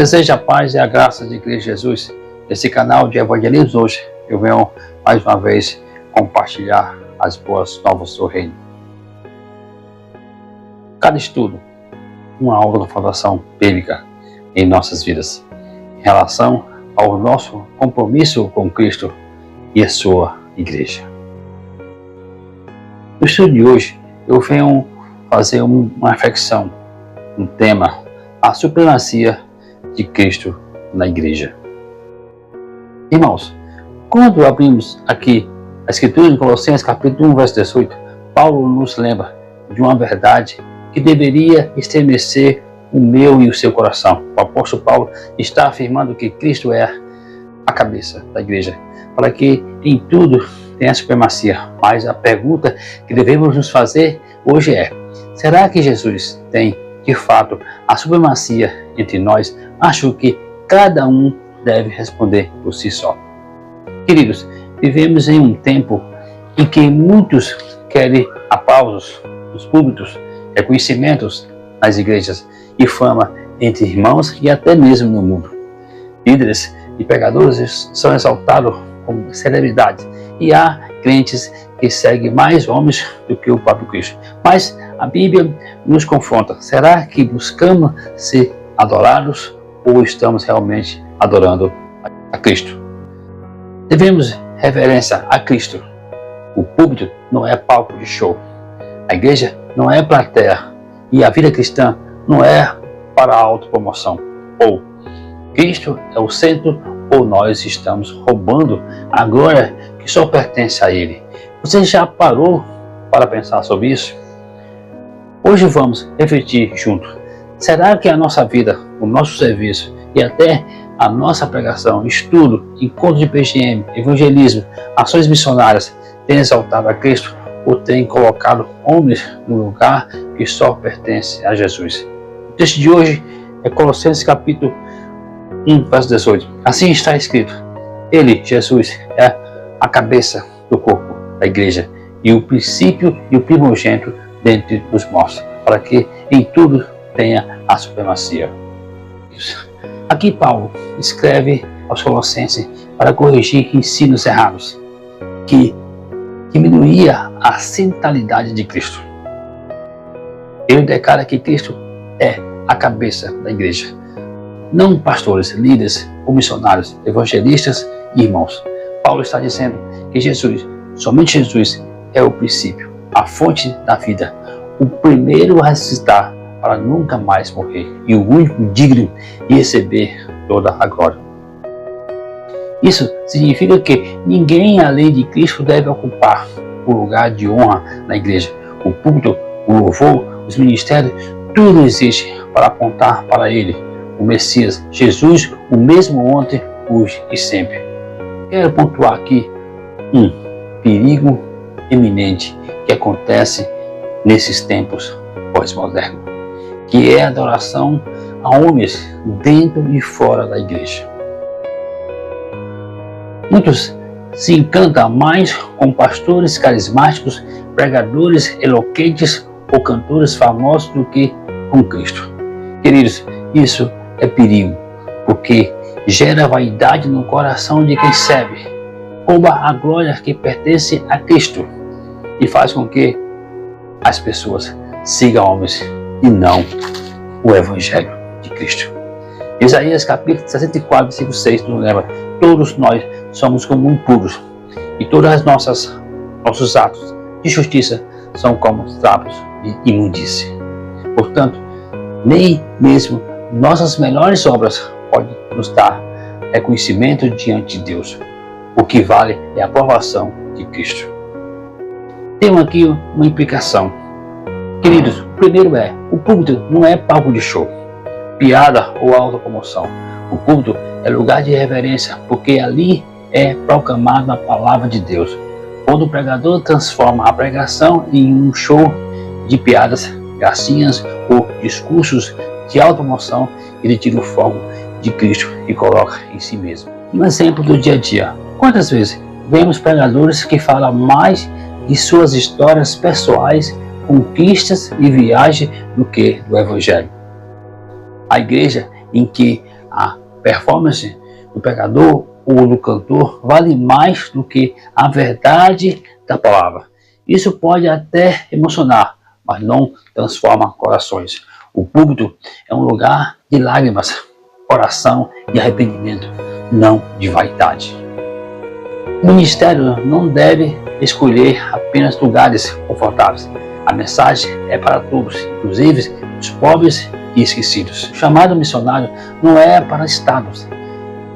Desejo a paz e a graça de Cristo Jesus. Esse canal de Evangelismo hoje, eu venho mais uma vez compartilhar as boas novas do reino. Cada estudo, uma aula de fundação bíblica em nossas vidas, em relação ao nosso compromisso com Cristo e a sua igreja. No estudo de hoje, eu venho fazer uma reflexão, um tema, a supremacia de Cristo na igreja. Irmãos, quando abrimos aqui a Escritura em Colossenses capítulo 1, verso 18, Paulo nos lembra de uma verdade que deveria estremecer o meu e o seu coração. O apóstolo Paulo está afirmando que Cristo é a cabeça da igreja, para que em tudo tenha supremacia. Mas a pergunta que devemos nos fazer hoje é: será que Jesus tem de fato a supremacia entre nós? Acho que cada um deve responder por si só. Queridos, vivemos em um tempo em que muitos querem aplausos nos púlpitos, reconhecimentos nas igrejas e fama entre irmãos e até mesmo no mundo. Líderes e pregadores são exaltados como celebridades e há crentes que seguem mais homens do que o próprio Cristo. Mas a Bíblia nos confronta. Será que buscamos ser adorados ou estamos realmente adorando a Cristo? Devemos reverência a Cristo. O púlpito não é palco de show. A igreja não é plateia. E a vida cristã não é para a autopromoção. Ou Cristo é o centro ou nós estamos roubando a glória que só pertence a Ele. Você já parou para pensar sobre isso? Hoje vamos refletir juntos. Será que a nossa vida, o nosso serviço e até a nossa pregação, estudo, encontro de PGM, evangelismo, ações missionárias tem exaltado a Cristo ou tem colocado homens no lugar que só pertence a Jesus? O texto de hoje é Colossenses capítulo 1, verso 18. Assim está escrito: Ele, Jesus, é a cabeça do corpo da igreja e o princípio e o primogênito dentre os mortos, para que em tudo tenha a supremacia. Aqui Paulo escreve aos Colossenses para corrigir ensinos errados que diminuía a centralidade de Cristo. Ele declara que Cristo é a cabeça da igreja, não pastores, líderes ou missionários, evangelistas e irmãos. Paulo está dizendo que Jesus, somente Jesus, é o princípio, a fonte da vida, o primeiro a ressuscitar para nunca mais morrer e o único digno de receber toda a glória. Isso significa que ninguém além de Cristo deve ocupar o lugar de honra na igreja. O púlpito, o louvor, os ministérios, tudo existe para apontar para Ele, o Messias, Jesus, o mesmo ontem, hoje e sempre. Quero pontuar aqui um perigo eminente que acontece nesses tempos pós-modernos, que é a adoração a homens dentro e fora da igreja. Muitos se encantam mais com pastores carismáticos, pregadores eloquentes ou cantores famosos do que com Cristo. Queridos, isso é perigo, porque gera vaidade no coração de quem serve, rouba a glória que pertence a Cristo e faz com que as pessoas sigam homens e não o Evangelho de Cristo. Isaías capítulo 64, versículo 6 nos lembra: todos nós somos como impuros e todos os nossos atos de justiça são como trapos de imundície. Portanto, nem mesmo nossas melhores obras podem nos dar reconhecimento diante de Deus. O que vale é a aprovação de Cristo. Temos aqui uma implicação. Queridos, o primeiro é: o púlpito não é palco de show, piada ou autopromoção. O púlpito é lugar de reverência, porque ali é proclamada a palavra de Deus. Quando o pregador transforma a pregação em um show de piadas, gracinhas ou discursos de autopromoção, ele tira o foco de Cristo e coloca em si mesmo. Um exemplo do dia a dia: quantas vezes vemos pregadores que falam mais de suas histórias pessoais, conquistas e viagens do que do Evangelho? A igreja em que A performance do pregador ou do cantor vale mais do que a verdade da palavra. Isso pode até emocionar, mas não transforma corações. O púlpito é um lugar de lágrimas, oração e arrependimento, não de vaidade. O ministério não deve escolher apenas lugares confortáveis. A mensagem é para todos, inclusive os pobres e esquecidos. O chamado missionário não é para estados,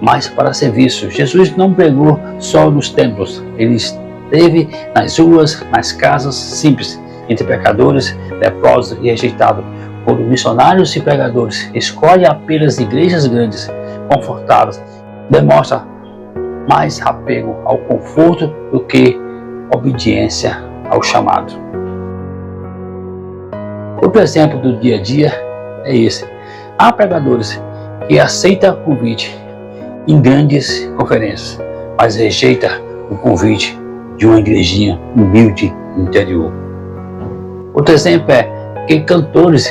mas para serviço. Jesus não pregou só nos templos, ele esteve nas ruas, nas casas simples, entre pecadores, leprosos e rejeitados. Quando missionários e pregadores escolhem apenas igrejas grandes, confortáveis, demonstra mais apego ao conforto do que obediência ao chamado. Outro exemplo do dia a dia é esse. Há pregadores que aceitam convite em grandes conferências, mas rejeitam o convite de uma igrejinha humilde no interior. Outro exemplo é que cantores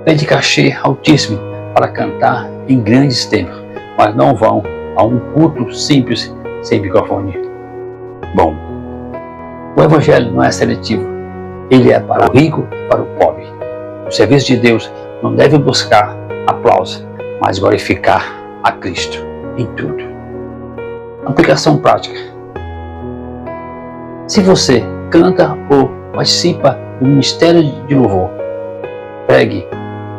pedem cachê altíssimo para cantar em grandes templos, mas não vão a um culto simples sem microfone. Bom, o evangelho não é seletivo, ele é para o rico e para o pobre. O serviço de Deus não deve buscar aplauso, mas glorificar a Cristo em tudo. Aplicação prática. Se você canta ou participa do ministério de louvor, pregue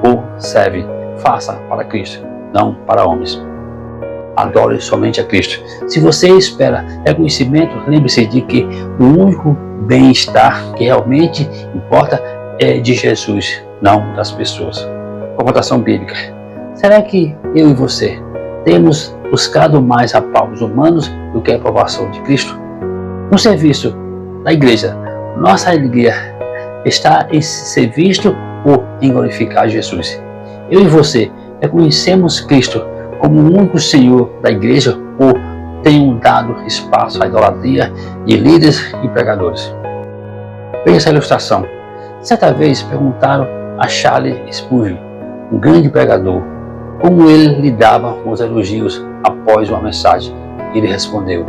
ou serve, faça para Cristo, não para homens. Adore somente a Cristo. Se você espera reconhecimento, lembre-se de que o único bem-estar que realmente importa é de Jesus, não das pessoas. Confrontação bíblica. Será que eu e você temos buscado mais aplausos humanos do que a aprovação de Cristo? No serviço da igreja, nossa alegria está em ser visto ou em glorificar Jesus. Eu e você reconhecemos Cristo como o único Senhor da igreja ou tenham dado espaço à idolatria de líderes e pregadores? Veja essa ilustração. Certa vez perguntaram a Charles Spurgeon, um grande pregador, como ele lidava com os elogios após uma mensagem. Ele respondeu: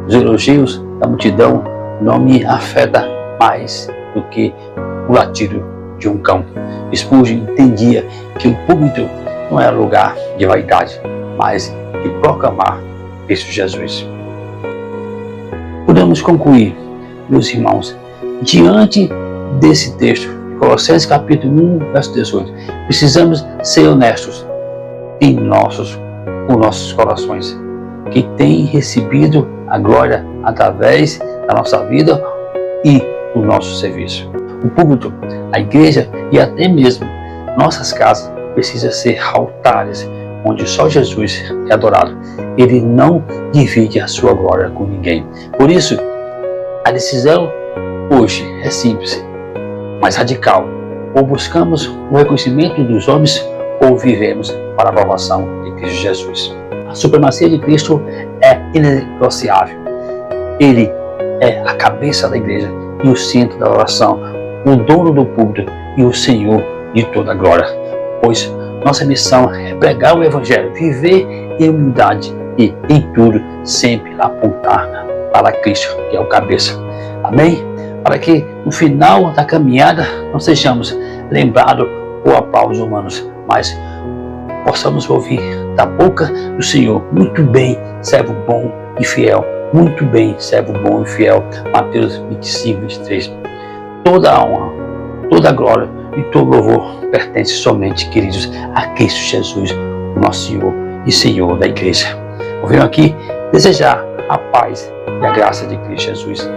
os elogios da multidão não me afetam mais do que o latido de um cão. Spurgeon entendia que o púlpito não era lugar de vaidade, mas de proclamar Cristo Jesus. Podemos concluir, meus irmãos, diante desse texto, Colossenses capítulo 1, verso 18, precisamos ser honestos com nossos corações, que têm recebido a glória através da nossa vida e do nosso serviço. O púlpito, a igreja e até mesmo nossas casas precisam ser altares onde só Jesus é adorado. Ele não divide a sua glória com ninguém. Por isso, a decisão hoje é simples, mas radical. Ou buscamos o reconhecimento dos homens ou vivemos para a aprovação de Cristo Jesus. A supremacia de Cristo é inegociável. Ele é a cabeça da igreja e o centro da oração, o dono do púlpito e o Senhor de toda a glória. Pois nossa missão é pregar o Evangelho, viver em humildade e, em tudo, sempre apontar para Cristo, que é o cabeça. Amém? Para que no final da caminhada não sejamos lembrados por aplausos humanos, mas possamos ouvir da boca do Senhor: muito bem, servo bom e fiel. Muito bem, servo bom e fiel. Mateus 25, 23. Toda a honra, toda a glória e todo louvor pertence somente, queridos, a Cristo Jesus, o nosso Senhor e Senhor da igreja. Eu venho aqui desejar a paz e a graça de Cristo Jesus